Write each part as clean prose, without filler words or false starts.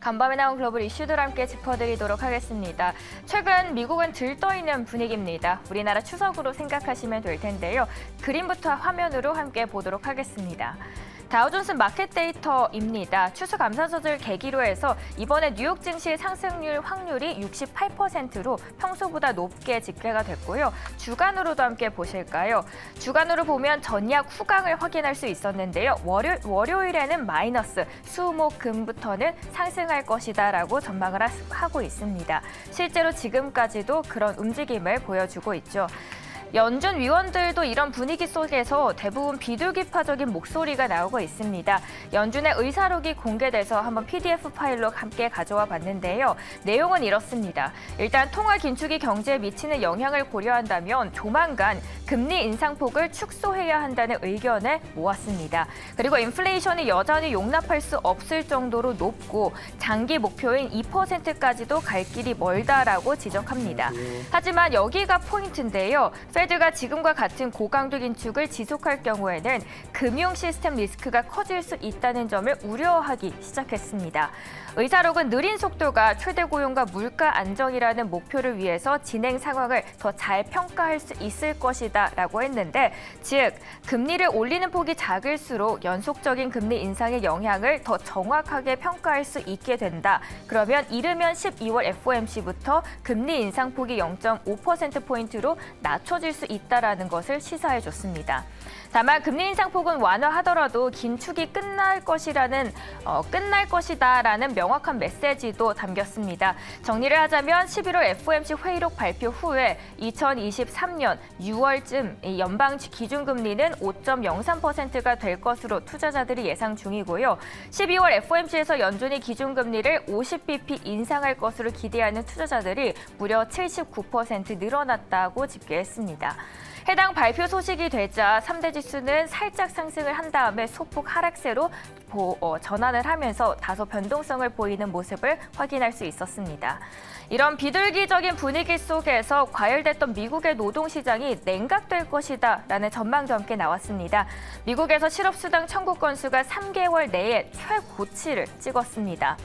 간밤에 나온 글로벌 이슈들 함께 짚어드리도록 하겠습니다. 최근 미국은 들떠있는 분위기입니다. 우리나라 추석으로 생각하시면 될 텐데요. 그림부터 화면으로 함께 보도록 하겠습니다. 다우존스 마켓 데이터입니다. 추수감사절을 계기로 해서 이번에 뉴욕 증시 상승률 확률이 68%로 평소보다 높게 집계가 됐고요. 주간으로도 함께 보실까요? 주간으로 보면 전약 후강을 확인할 수 있었는데요. 월요일에는 마이너스, 수, 목, 금부터는 상승할 것이다라고 전망을 하고 있습니다. 실제로 지금까지도 그런 움직임을 보여주고 있죠. 연준 위원들도 이런 분위기 속에서 대부분 비둘기파적인 목소리가 나오고 있습니다. 연준의 의사록이 공개돼서 한번 PDF 파일로 함께 가져와 봤는데요. 내용은 이렇습니다. 일단 통화 긴축이 경제에 미치는 영향을 고려한다면 조만간 금리 인상폭을 축소해야 한다는 의견을 모았습니다. 그리고 인플레이션이 여전히 용납할 수 없을 정도로 높고 장기 목표인 2%까지도 갈 길이 멀다라고 지적합니다. 하지만 여기가 포인트인데요. 페드가 지금과 같은 고강도 긴축을 지속할 경우에는 금융 시스템 리스크가 커질 수 있다는 점을 우려하기 시작했습니다. 의사록은 느린 속도가 최대 고용과 물가 안정이라는 목표를 위해서 진행 상황을 더 잘 평가할 수 있을 것이다라고 했는데, 즉 금리를 올리는 폭이 작을수록 연속적인 금리 인상의 영향을 더 정확하게 평가할 수 있게 된다. 그러면 이르면 12월 FOMC부터 금리 인상폭이 0.5%포인트로 낮춰질 수 있다라는 것을 시사해 줬습니다. 다만 금리 인상폭은 완화하더라도 긴축이 끝날 것이다라는 명확한 메시지도 담겼습니다. 정리를 하자면 11월 FOMC 회의록 발표 후에 2023년 6월쯤 연방 기준금리는 5.03%가 될 것으로 투자자들이 예상 중이고요. 12월 FOMC에서 연준이 기준금리를 50bp 인상할 것으로 기대하는 투자자들이 무려 79% 늘어났다고 집계했습니다. 해당 발표 소식이 되자 3대 지수는 살짝 상승을 한 다음에 소폭 하락세로 전환을 하면서 다소 변동성을 보이는 모습을 확인할 수 있었습니다. 이런 비둘기적인 분위기 속에서 과열됐던 미국의 노동시장이 냉각될 것이다라는 전망도 함께 나왔습니다. 미국에서 실업수당 청구 건수가 3개월 내에 최고치를 찍었습니다.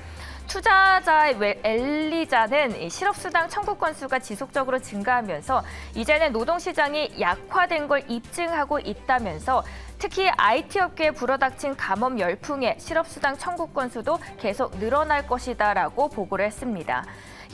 투자자의 엘리자는 실업수당 청구 건수가 지속적으로 증가하면서 이제는 노동시장이 약화된 걸 입증하고 있다면서 특히 IT 업계에 불어닥친 감업 열풍에 실업수당 청구 건수도 계속 늘어날 것이다라고 보고를 했습니다.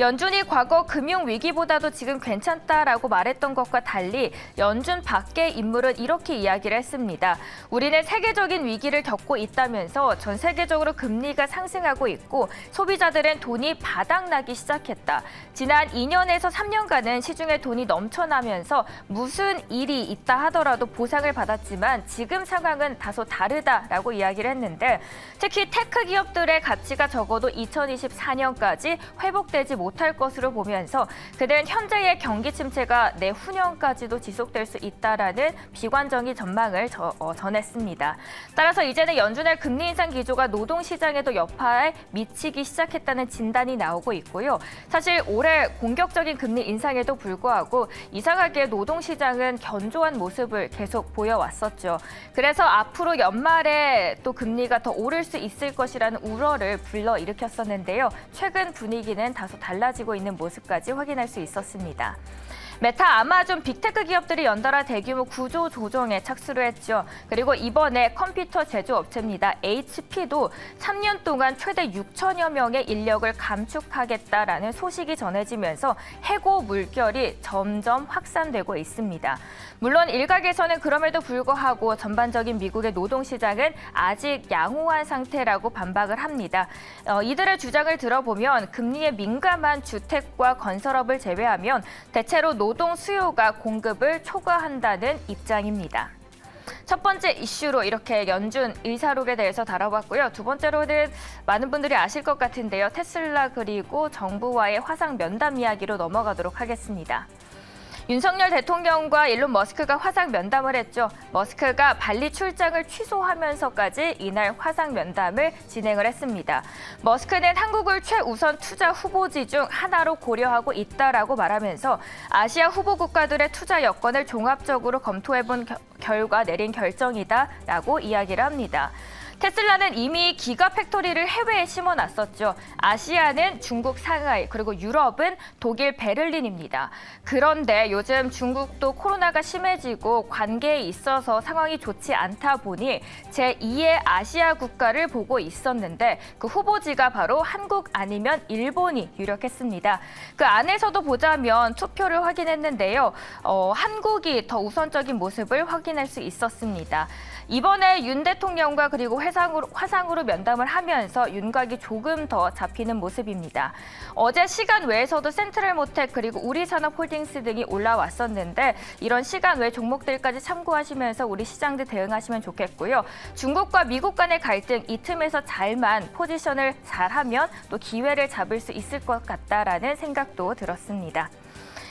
연준이 과거 금융위기보다도 지금 괜찮다라고 말했던 것과 달리 연준 밖의 인물은 이렇게 이야기를 했습니다. 우리는 세계적인 위기를 겪고 있다면서 전 세계적으로 금리가 상승하고 있고 소비자들은 돈이 바닥나기 시작했다. 지난 2년에서 3년간은 시중에 돈이 넘쳐나면서 무슨 일이 있다 하더라도 보상을 받았지만 지금 상황은 다소 다르다라고 이야기를 했는데, 특히 테크 기업들의 가치가 적어도 2024년까지 회복되지 못할 것으로 보면서 그들은 현재의 경기 침체가 내후년까지도 지속될 수 있다라는 비관적인 전망을 전했습니다. 따라서 이제는 연준의 금리 인상 기조가 노동시장에도 여파에 미치기 시작했다는 진단이 나오고 있고요. 사실 올해 공격적인 금리 인상에도 불구하고 이상하게 노동시장은 견조한 모습을 계속 보여왔었죠. 그래서 앞으로 연말에 또 금리가 더 오를 수 있을 것이라는 우려를 불러일으켰었는데요. 최근 분위기는 다소 달라지고 있는 모습까지 확인할 수 있었습니다. 메타, 아마존, 빅테크 기업들이 연달아 대규모 구조 조정에 착수를 했죠. 그리고 이번에 컴퓨터 제조업체입니다. HP도 3년 동안 최대 6천여 명의 인력을 감축하겠다라는 소식이 전해지면서 해고 물결이 점점 확산되고 있습니다. 물론 일각에서는 그럼에도 불구하고 전반적인 미국의 노동시장은 아직 양호한 상태라고 반박을 합니다. 이들의 주장을 들어보면 금리에 민감한 주택과 건설업을 제외하면 대체로 노동 수요가 공급을 초과한다는 입장입니다. 첫 번째 이슈로 이렇게 연준 의사록에 대해서 다뤄봤고요. 두 번째로는 많은 분들이 아실 것 같은데요. 테슬라 그리고 정부와의 화상 면담 이야기로 넘어가도록 하겠습니다. 윤석열 대통령과 일론 머스크가 화상 면담을 했죠. 머스크가 발리 출장을 취소하면서까지 이날 화상 면담을 진행을 했습니다. 머스크는 한국을 최우선 투자 후보지 중 하나로 고려하고 있다라고 말하면서 아시아 후보 국가들의 투자 여건을 종합적으로 검토해본 결과 내린 결정이다라고 이야기를 합니다. 테슬라는 이미 기가팩토리를 해외에 심어놨었죠. 아시아는 중국 상하이, 그리고 유럽은 독일 베를린입니다. 그런데 요즘 중국도 코로나가 심해지고 관계에 있어서 상황이 좋지 않다 보니 제2의 아시아 국가를 보고 있었는데 그 후보지가 바로 한국 아니면 일본이 유력했습니다. 그 안에서도 보자면 투표를 확인했는데요. 한국이 더 우선적인 모습을 확인할 수 있었습니다. 이번에 윤 대통령과 그리고 화상으로 면담을 하면서 윤곽이 조금 더 잡히는 모습입니다. 어제 시간 외에서도 센트럴모텍 그리고 우리산업홀딩스 등이 올라왔었는데 이런 시간 외 종목들까지 참고하시면서 우리 시장들 대응하시면 좋겠고요. 중국과 미국 간의 갈등 이 틈에서 잘만 포지션을 잘하면 또 기회를 잡을 수 있을 것 같다라는 생각도 들었습니다.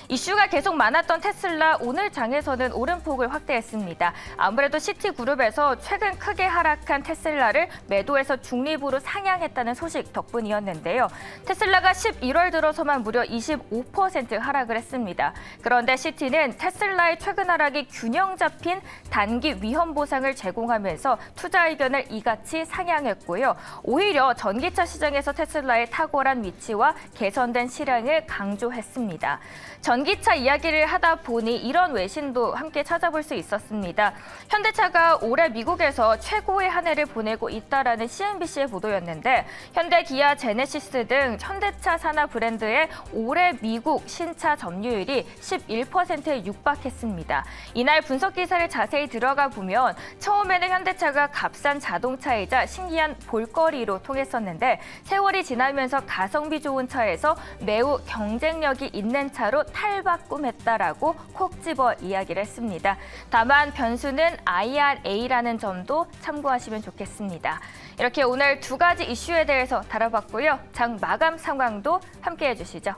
이슈가 계속 많았던 테슬라 오늘 장에서는 오름폭을 확대했습니다. 아무래도 시티그룹에서 최근 크게 하락한 테슬라를 매도해서 중립으로 상향했다는 소식 덕분이었는데요. 테슬라가 11월 들어서만 무려 25% 하락을 했습니다. 그런데 시티는 테슬라의 최근 하락이 균형 잡힌 단기 위험 보상을 제공하면서 투자 의견을 이같이 상향했고요. 오히려 전기차 시장에서 테슬라의 탁월한 위치와 개선된 실행을 강조했습니다. 전기차 이야기를 하다 보니 이런 외신도 함께 찾아볼 수 있었습니다. 현대차가 올해 미국에서 최고의 한 해를 보내고 있다라는 CNBC의 보도였는데 현대, 기아, 제네시스 등 현대차 산하 브랜드의 올해 미국 신차 점유율이 11%에 육박했습니다. 이날 분석 기사를 자세히 들어가 보면 처음에는 현대차가 값싼 자동차이자 신기한 볼거리로 통했었는데 세월이 지나면서 가성비 좋은 차에서 매우 경쟁력이 있는 차로 탈바꿈했다라고 콕 집어 이야기를 했습니다. 다만 변수는 IRA라는 점도 참고하시면 좋겠습니다. 이렇게 오늘 두 가지 이슈에 대해서 다뤄봤고요. 장 마감 상황도 함께해 주시죠.